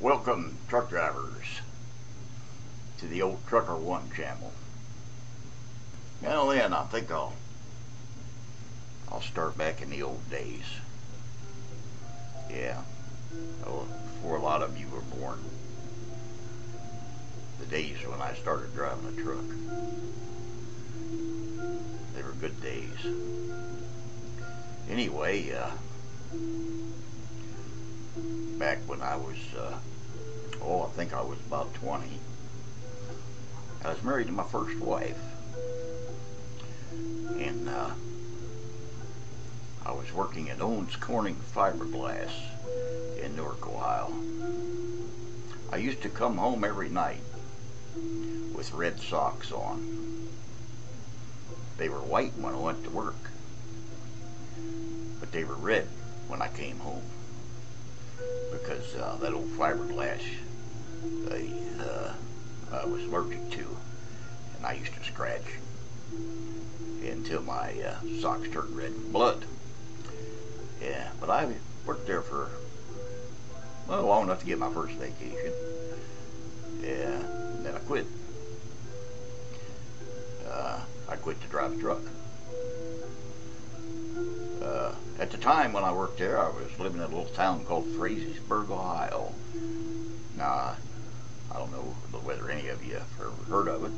Welcome, truck drivers, to the old Drivers-1 channel. Now then, I think I'll start back in the old days. Yeah, before a lot of you were born. The days when I started driving a truck. They were good days. Anyway, back when I was, I think I was about 20, I was married to my first wife. And I was working at Owens Corning Fiberglass in Newark, Ohio. I used to come home every night with red socks on. They were white when I went to work, but they were red when I came home because that old fiberglass I was allergic to, and I used to scratch until my socks turned red with blood. Yeah, but I worked there for, well, long enough to get my first vacation. Yeah, and then I quit. I quit to drive a truck. At the time when I worked there, I was living in a little town called Frazeysburg, Ohio. Now, I don't know whether any of you have ever heard of it,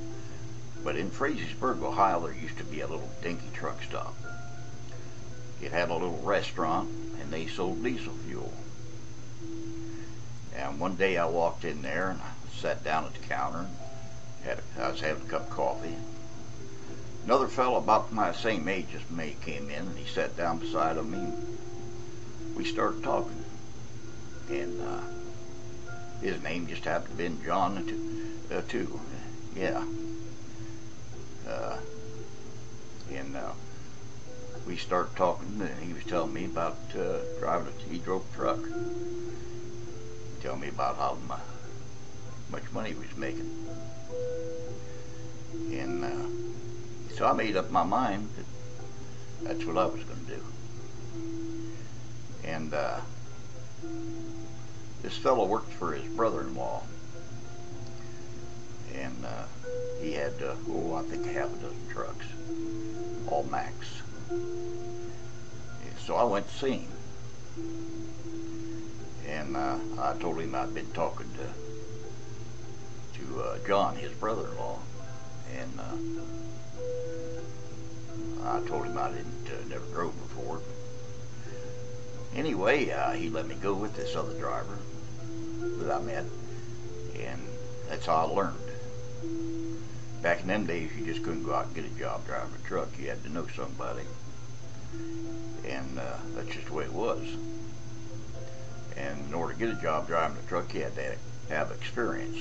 but in Frazeysburg, Ohio, there used to be a little dinky truck stop. It had a little restaurant, and they sold diesel fuel. And one day I walked in there, and I sat down at the counter, and I was having a cup of coffee. Another fellow about my same age as me came in, and he sat down beside of me, and we started talking. And his name just happened to be John, too. Yeah. And we started talking, and he was telling me about driving. He drove a truck. Telling me about how much money he was making. And so I made up my mind that that's what I was going to do. And this fellow worked for his brother-in-law, and he had, I think half a dozen trucks, all Max. So I went to see him, and I told him I'd been talking to John, his brother-in-law, and I told him I never drove before. Anyway, he let me go with this other driver that I met, and that's how I learned. Back in them days, you just couldn't go out and get a job driving a truck. You had to know somebody, and that's just the way it was. And in order to get a job driving a truck, you had to have experience,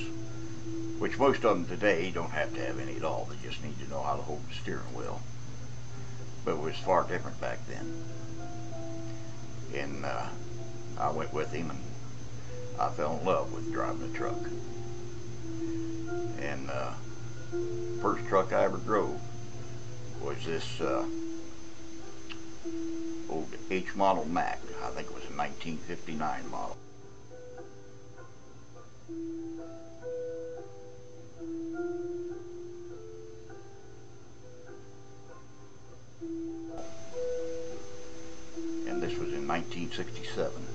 which most of them today don't have to have any at all. They just need to know how to hold the steering wheel. But it was far different back then. And I went with him, and I fell in love with driving a truck. And first truck I ever drove was this old H model Mack. I think it was a 1959 model. And this was in 1967.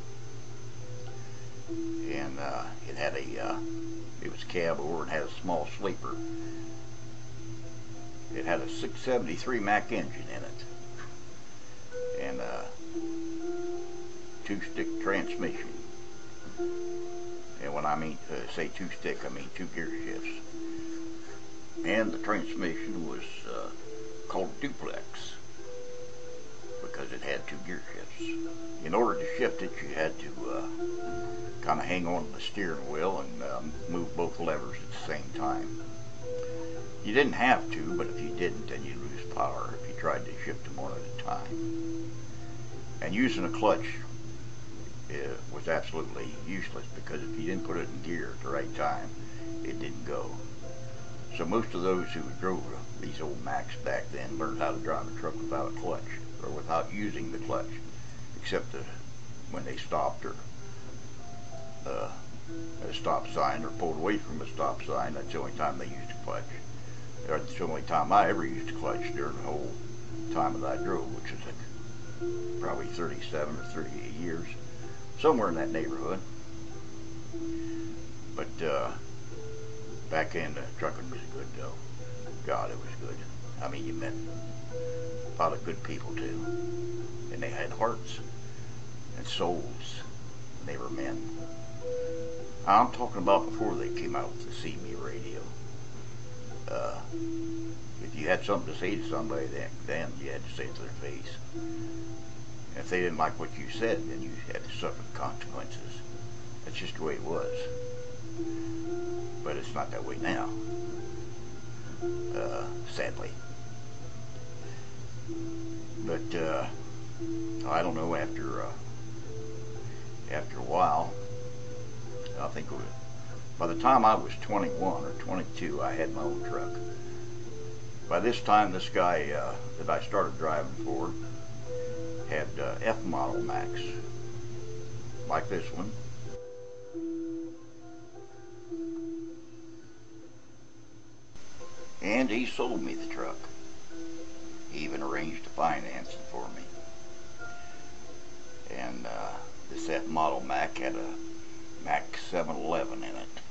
And it had it was cab over and had a small sleeper. It had a 673 Mack engine in it, and a two-stick transmission. And when I mean say two-stick, I mean two gear shifts. And the transmission was called duplex because it had two gear shifts. In order to shift it, you had to kind of hang on to the steering wheel and move both levers at the same time. You didn't have to, but if you didn't, then you'd lose power if you tried to shift them one at a time. And using a clutch was absolutely useless because if you didn't put it in gear at the right time, it didn't go. So most of those who drove these old Macs back then learned how to drive a truck without a clutch, or without using the clutch, except when they stopped or stop sign or pulled away from a stop sign, that's the only time they used a clutch. That's the only time I ever used a clutch during the whole time that I drove, which is like probably 37 or 38 years, somewhere in that neighborhood. But back then, trucking was good though. God, it was good. I mean, you met a lot of good people too, and they had hearts and souls. And they were men. I'm talking about before they came out with the CB radio. If you had something to say to somebody then you had to say it to their face. If they didn't like what you said, then you had to suffer the consequences. That's just the way it was. But it's not that way now. Sadly. But I don't know, after a while, I think it was, by the time I was 21 or 22, I had my own truck. By this time, this guy that I started driving for had F model Macs, like this one. And he sold me the truck. He even arranged to finance it for me. And this F model Mac had a Mac 711 in it.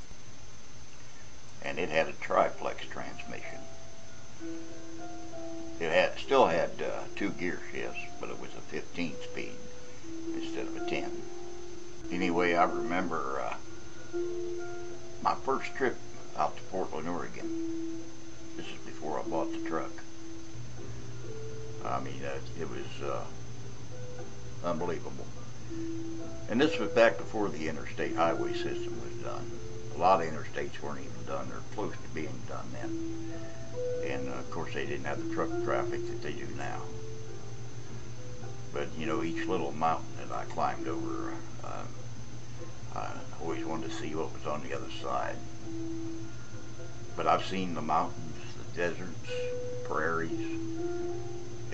And it had a triplex transmission. It still had 2 gear shifts, but it was a 15 speed instead of a 10. Anyway, I remember my first trip out to Portland, Oregon. This is before I bought the truck. I mean, it was unbelievable. And this was back before the interstate highway system was done. A lot of interstates weren't even done. They're close to being done then. And of course they didn't have the truck traffic that they do now. But you know, each little mountain that I climbed over, I always wanted to see what was on the other side. But I've seen the mountains, the deserts, prairies,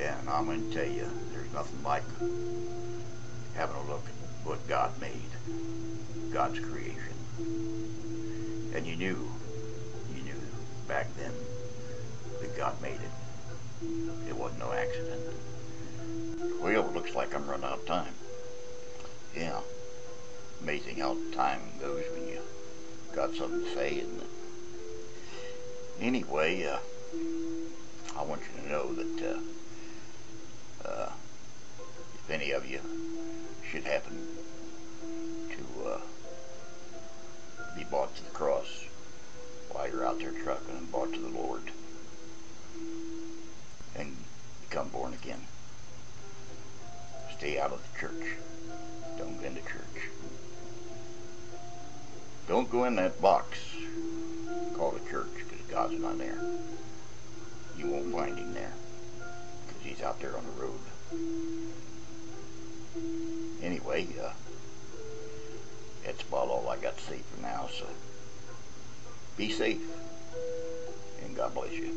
and I'm going to tell you, there's nothing like having a look at what God made, God's creation. And you knew back then that God made it. It wasn't no accident. Well, it looks like I'm running out of time. Yeah. Amazing how time goes when you got something to say, isn't it? Anyway, I want you to know that if any of you should happen to be brought to the cross while you're out there trucking and brought to the Lord and become born again, stay out of the church. Don't go into church. Don't go in that box called a church, because God's not there. You won't find him there, because he's out there on the road. Anyway, that's about all I got to say for now, so be safe, and God bless you.